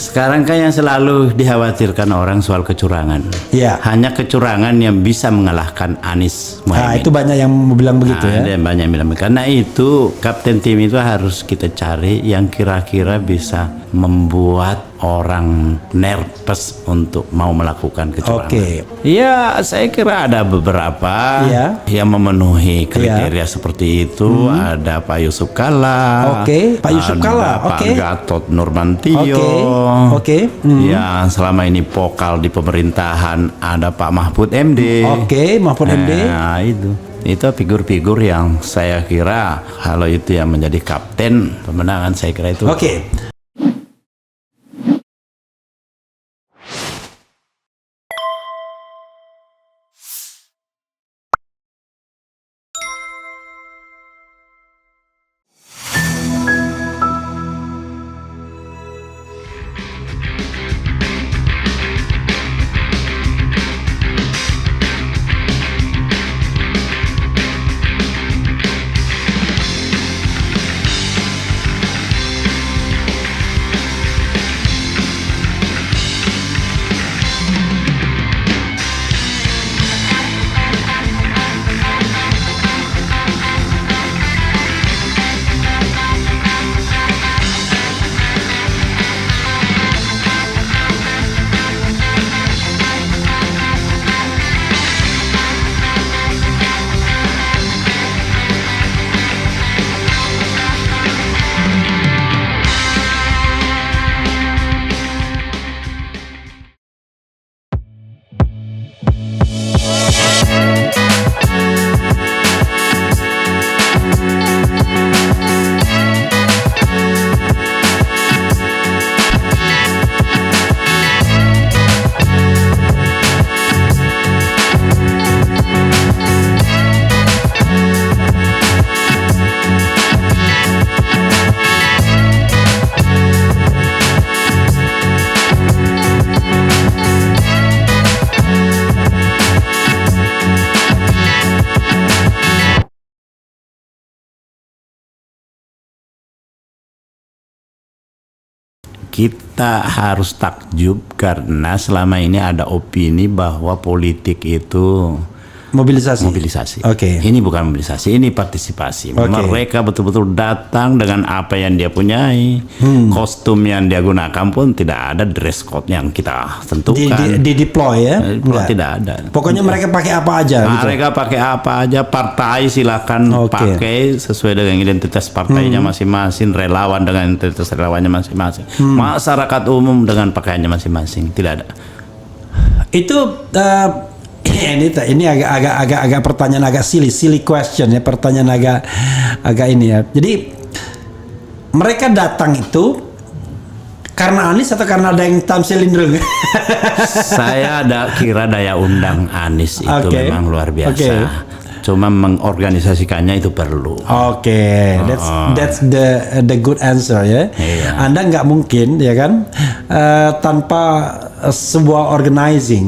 Sekarang kan yang selalu dikhawatirkan orang soal kecurangan. Iya. Hanya kecurangan yang bisa mengalahkan Anies Nah, Mohaimin. itu banyak yang bilang begitu ya. Ada yang banyak yang bilang begitu. Karena itu kapten tim itu harus kita cari yang kira-kira bisa membuat orang nervous untuk mau melakukan kecurangan. Oke. Ya, saya kira ada beberapa Iya. yang memenuhi kriteria seperti itu. Ada Pak Yusuf Kalla. Oke, Pak Yusuf Kalla. Ada Pak Oke. Gatot Nurmantio. Oke. Yang selama ini vokal di pemerintahan. Ada Pak Mahfud MD. Oke, Mahfud MD. Nah, itu figur-figur yang saya kira kalau itu yang menjadi kapten pemenangan, saya kira itu. Oke. Kita harus takjub karena selama ini ada opini bahwa politik itu Mobilisasi. Oke. Ini bukan mobilisasi, ini partisipasi. Oke. Mereka betul-betul datang dengan apa yang dia punyai. Kostum yang dia gunakan pun tidak ada dress code yang kita tentukan. Di deploy ya? Enggak. Tidak ada. Pokoknya mereka pakai apa aja gitu. Mereka pakai apa aja, partai silakan Oke. pakai sesuai dengan identitas partainya masing-masing, relawan dengan identitas relawannya masing-masing, masyarakat umum dengan pakaiannya masing-masing, tidak ada. Itu ini agak pertanyaan agak silly question ya, pertanyaan agak ini ya. Jadi mereka datang itu karena Anies atau karena ada yang tampil indrung? Saya kira daya undang Anies itu memang luar biasa. Cuma mengorganisasikannya itu perlu. Oke, that's the good answer ya. Iya. Anda nggak mungkin ya kan tanpa sebuah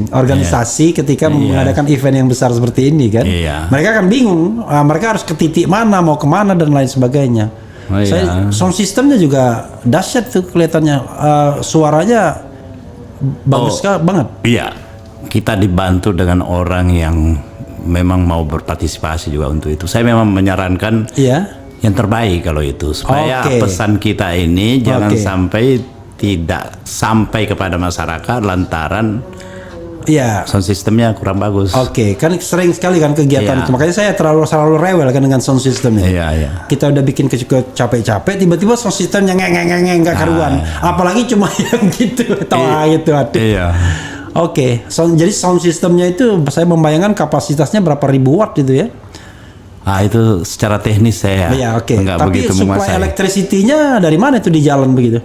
organisasi ketika mengadakan event yang besar seperti ini kan. Iya. Mereka akan bingung, mereka harus ke titik mana, mau kemana dan lain sebagainya. Saya sound systemnya juga dahsyat tuh kelihatannya, suaranya bagus banget. Iya, kita dibantu dengan orang yang memang mau berpartisipasi juga untuk itu. Saya memang menyarankan yang terbaik kalau itu, supaya pesan kita ini jangan sampai tidak sampai kepada masyarakat lantaran sound systemnya kurang bagus. Kan sering sekali kan kegiatan itu. Makanya saya selalu rewel kan dengan sound systemnya. Kita udah bikin capek-capek, tiba-tiba sound systemnya nggak karuan. Apalagi cuma yang gitu, gitu. Jadi sound systemnya itu saya membayangkan kapasitasnya berapa ribu watt itu ya? Itu secara teknis saya nggak Tapi begitu menguasai. supply electricity-nya dari mana itu di jalan begitu?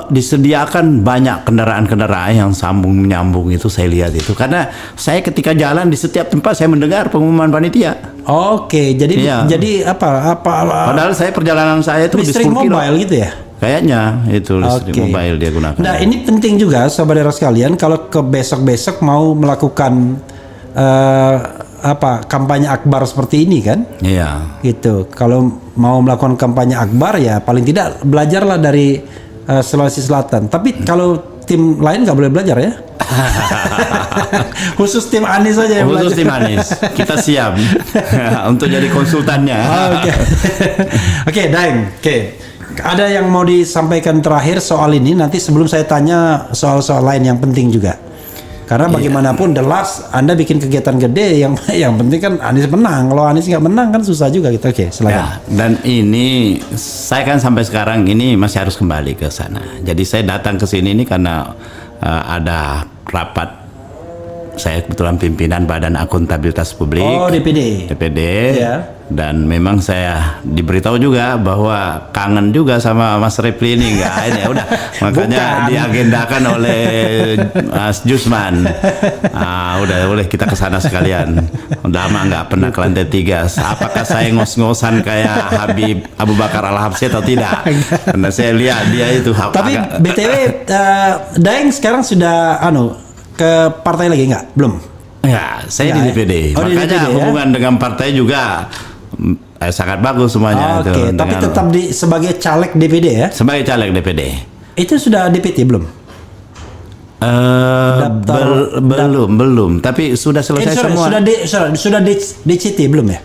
Disediakan banyak kendaraan-kendaraan yang sambung-nyambung itu, saya lihat itu. Karena saya ketika jalan di setiap tempat saya mendengar pengumuman panitia. Jadi apa? Padahal perjalanan saya itu listrik di 10 kilo. mobile gitu ya? Kayaknya itu listrik mobile dia gunakan. Nah, ini penting juga saudara sekalian, kalau ke besok-besok mau melakukan kampanye akbar seperti ini kan? Gitu. Kalau mau melakukan kampanye akbar ya paling tidak belajarlah dari Sulawesi Selatan. Tapi kalau tim lain nggak boleh belajar ya? Khusus tim Anies saja yang khusus belajar. tim Anies. Kita siap untuk jadi konsultannya. Oke. Oke, Daeng. Oke. Ada yang mau disampaikan terakhir soal ini, nanti sebelum saya tanya soal-soal lain yang penting juga. Karena bagaimanapun the last Anda bikin kegiatan gede, yang penting kan Anies menang. Kalau Anies nggak menang kan susah juga gitu. Oke, silakan. Ya, dan ini saya kan sampai sekarang ini masih harus kembali ke sana. Jadi saya datang ke sini ini karena ada rapat. Saya kebetulan pimpinan Badan Akuntabilitas Publik. Oh, DPD. Ya. Dan memang saya diberitahu juga bahwa kangen juga sama Mas Repli ini, enggak ini ya udah. Makanya diagendakan oleh Mas Jusman. Udah boleh kita ke sana sekalian. Udah lama enggak pernah ke lantai 3. Apakah saya ngos-ngosan kayak Habib Abu Bakar Al-Habsyi atau tidak? Karena saya lihat dia itu Tapi BTW Daeng sekarang sudah ke partai lagi nggak? Belum? Ya, saya di DPD. Oh, makanya di DPD, hubungan dengan partai juga sangat bagus semuanya. Oke, tapi tetap sebagai caleg DPD ya? Sebagai caleg DPD. Itu sudah DPT belum? Belum. Tapi sudah selesai semua. Sudah DCT belum ya?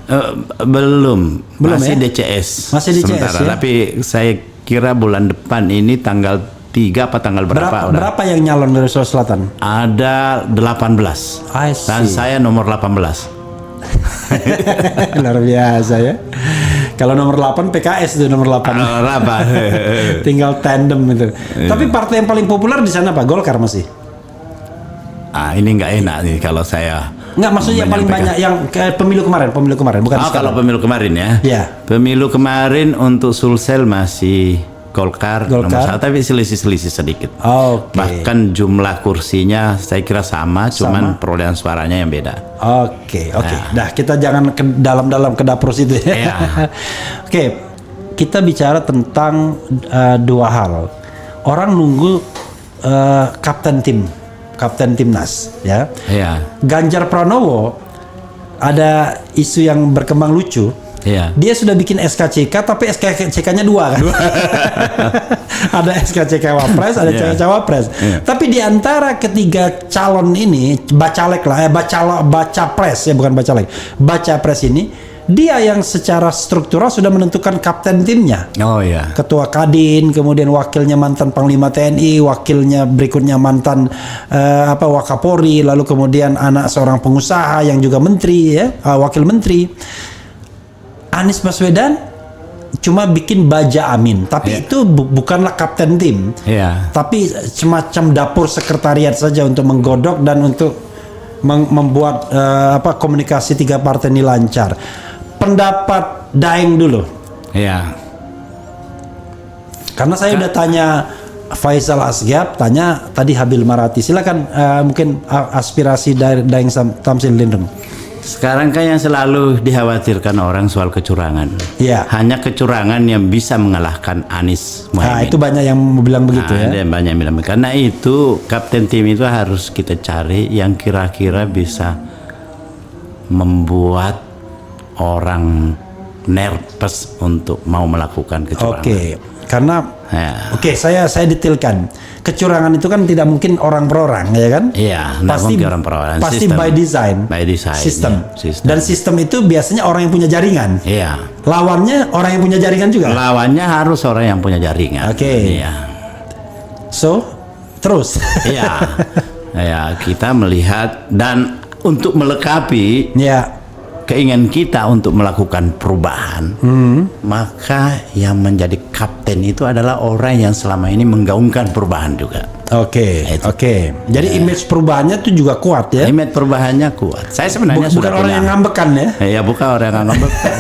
Belum. Masih ya? DCS. Masih DCS sementara. ya? Tapi saya kira bulan depan ini tanggal 3 apa tanggal berapa? Berapa yang nyalon dari Sulawesi Selatan? Ada 18. Dan saya nomor 18. Luar biasa ya. Kalau nomor 8 PKS itu nomor 8. Tinggal tandem itu. Tapi partai yang paling populer di sana Pak, Golkar masih. Ini nggak enak nih kalau saya. Nggak, maksudnya paling banyak yang pemilu kemarin bukan sekarang. Kalau pemilu kemarin ya. Ya. Pemilu kemarin untuk Sulsel masih Golkar nomor 1, tapi selisih sedikit. Oke. Bahkan jumlah kursinya saya kira sama. Cuman perolehan suaranya yang beda. Oke. Dah, kita jangan ke dalam-dalam ke dapur situ ya. Oke, kita bicara tentang dua hal. Orang nunggu kapten timnas ya. Iya. Ganjar Pranowo ada isu yang berkembang lucu. Iya. Dia sudah bikin SKCK tapi SKCK-nya 2 kan. Ada SKCK Wapres, ada Cawapres. Tapi di antara ketiga calon ini, bacalek lah, baca pres ya, bukan bacalek. Baca pres ini, dia yang secara struktural sudah menentukan kapten timnya. Oh iya. Ketua Kadin, kemudian wakilnya mantan Panglima TNI, wakilnya berikutnya mantan Wakapolri, lalu kemudian anak seorang pengusaha yang juga menteri ya, wakil menteri. Anies Baswedan cuma bikin Baja Amin, tapi itu bukanlah kapten tim, tapi semacam dapur sekretariat saja untuk menggodok dan untuk membuat komunikasi tiga partai ini lancar. Pendapat Daeng dulu. Iya. Karena saya udah tanya Faisal Asgab, tanya tadi Habil Marati. Silakan mungkin aspirasi dari Daeng Tamsil Lindung. Sekarang kan yang selalu dikhawatirkan orang soal kecurangan. Iya. Hanya kecurangan yang bisa mengalahkan Anies Mohaimin. Itu banyak yang bilang begitu ya. Ada banyak yang bilang begitu. Karena itu kapten tim itu harus kita cari yang kira-kira bisa membuat orang nervous untuk mau melakukan kecurangan. Oke. Karena saya detailkan. Kecurangan itu kan tidak mungkin orang per orang, ya kan? Iya, pasti orang per orang. Pasti by design. Sistem. Dan sistem itu biasanya orang yang punya jaringan. Iya. Lawannya orang yang punya jaringan juga. Lawannya harus orang yang punya jaringan. Oke. Iya. So, terus. Iya. Ya, kita melihat dan untuk melengkapi keinginan kita untuk melakukan perubahan, maka yang menjadi kapten itu adalah orang yang selama ini menggaungkan perubahan juga. Oke. Jadi image perubahannya itu juga kuat ya? Image perubahannya kuat. Saya sebenarnya bukan orang yang ngambekan ya? Ya, bukan orang yang ngambekan.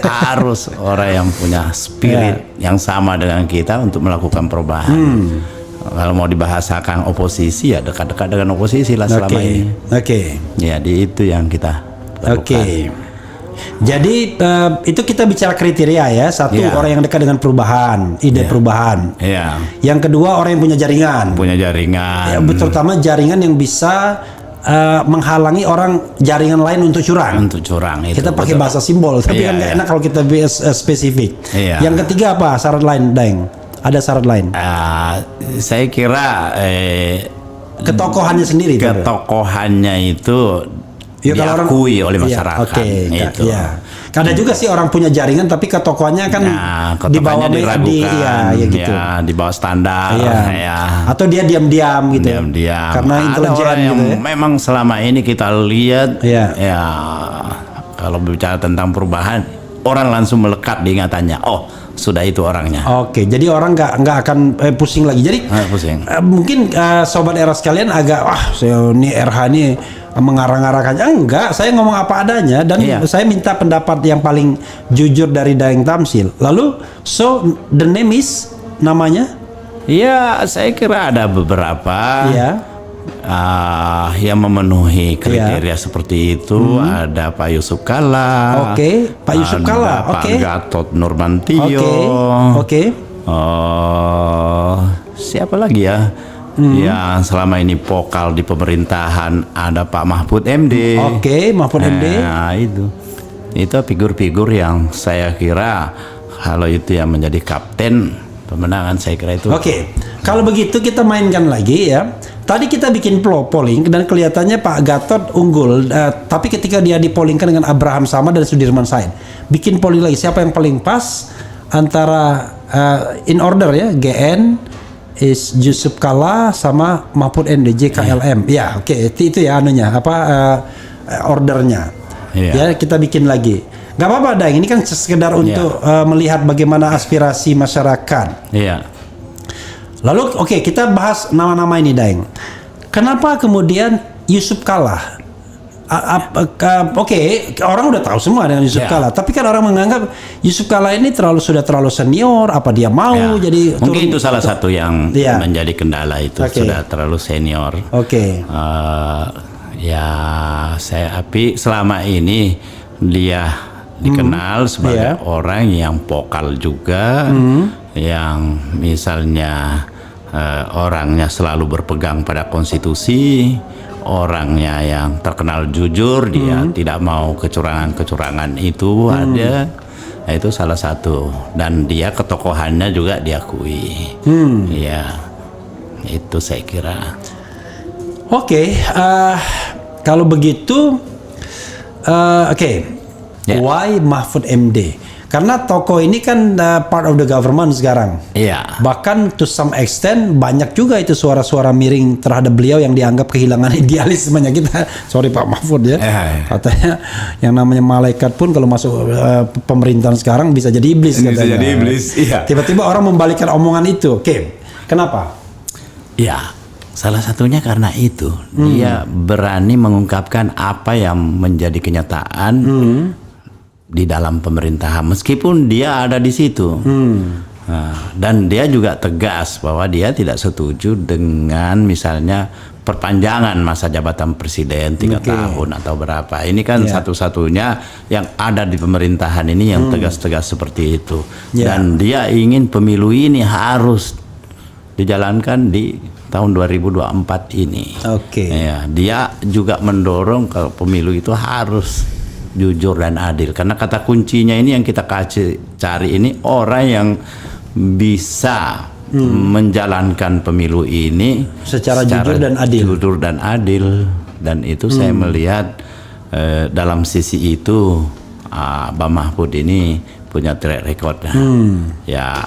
Harus orang yang punya spirit yang sama dengan kita untuk melakukan perubahan. Kalau mau dibahasakan oposisi ya dekat-dekat dengan oposisi lah selama ini. Ya, itu yang kita jadi itu kita bicara kriteria ya. Satu, orang yang dekat dengan perubahan, ide perubahan. Yang kedua, orang yang punya jaringan. Ya, terutama jaringan yang bisa menghalangi orang jaringan lain untuk curang. Kita pakai bahasa simbol, tapi kan nggak enak kalau kita spesifik. Yang ketiga apa syarat lain, Daeng? ada syarat lain? Saya kira ketokohannya sendiri. Ketokohannya itu ya, diakui oleh masyarakat. Itu. Ya. Ada juga sih orang punya jaringan tapi ketokohannya kan di bawah diragukan, gitu. Di bawah standar. Ya. Atau dia diam-diam gitu. Diam-diam. Karena intelijen gitu ya. Memang selama ini kita lihat ya kalau bicara tentang perubahan, orang langsung melekat di ingatannya. Oh, sudah itu orangnya. Oke, jadi orang nggak akan pusing lagi. Jadi pusing. Mungkin sobat era sekalian agak ini RH ini mengarang-arangkannya. Enggak, saya ngomong apa adanya dan saya minta pendapat yang paling jujur dari Daeng Tamsil. Lalu, the name is namanya? Ya, saya kira ada beberapa. Yang memenuhi kriteria seperti itu. Ada Pak Yusuf Kalla. Pak Yusuf Kalla. Pak Gatot Nurmantio. Siapa lagi ya? Yang selama ini vokal di pemerintahan, ada Pak Mahfud MD. Mahfud MD. Itu figur-figur yang saya kira kalau itu yang menjadi kapten pemenangan, saya kira itu. Kalau begitu kita mainkan lagi ya. Tadi kita bikin polling dan kelihatannya Pak Gatot unggul, tapi ketika dia dipollingkan dengan Abraham Samad dan Sudirman Said, bikin polling lagi siapa yang paling pas antara in order ya, GN is Yusuf Kalla sama Mahfud MD JKLM. Itu ya anunya ordernya. Ya, kita bikin lagi. Gak apa-apa Daeng, ini kan sekedar untuk melihat bagaimana aspirasi masyarakat. Lalu kita bahas nama-nama ini Daeng. Kenapa kemudian Yusuf Kalla? Orang udah tahu semua dengan Yusuf Kalla, tapi kan orang menganggap Yusuf Kalla ini sudah terlalu senior, apa dia mau jadi mungkin itu salah satu yang menjadi kendala itu, sudah terlalu senior. Selama ini dia dikenal sebagai orang yang vokal juga, yang misalnya orangnya selalu berpegang pada konstitusi, orangnya yang terkenal jujur, dia tidak mau kecurangan-kecurangan itu ada. Itu salah satu, dan dia ketokohannya juga diakui. Itu saya kira. Kalau begitu why Mahfud MD? Karena tokoh ini kan part of the government sekarang. Bahkan to some extent banyak juga itu suara-suara miring terhadap beliau yang dianggap kehilangan idealismenya kita. Sorry Pak Mahfud ya. Katanya yang namanya malaikat pun kalau masuk pemerintahan sekarang bisa jadi iblis. Bisa jadi iblis. Tiba-tiba orang membalikkan omongan itu. Kenapa? Salah satunya karena itu dia berani mengungkapkan apa yang menjadi kenyataan di dalam pemerintahan, meskipun dia ada di situ. Dan dia juga tegas bahwa dia tidak setuju dengan misalnya perpanjangan masa jabatan presiden 3 tahun atau berapa. Ini kan satu-satunya yang ada di pemerintahan ini yang tegas-tegas seperti itu. Dan dia ingin pemilu ini harus dijalankan di tahun 2024 ini. Dia juga mendorong kalau pemilu itu harus jujur dan adil, karena kata kuncinya ini yang kita cari ini orang yang bisa menjalankan pemilu ini secara jujur dan adil. Dan itu saya melihat dalam sisi itu Bang Mahfud ini punya track record.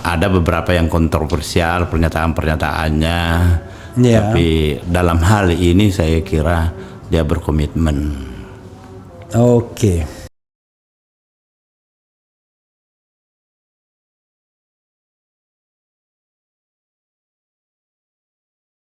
Ada beberapa yang kontroversial pernyataan-pernyataannya, tapi dalam hal ini saya kira dia berkomitmen.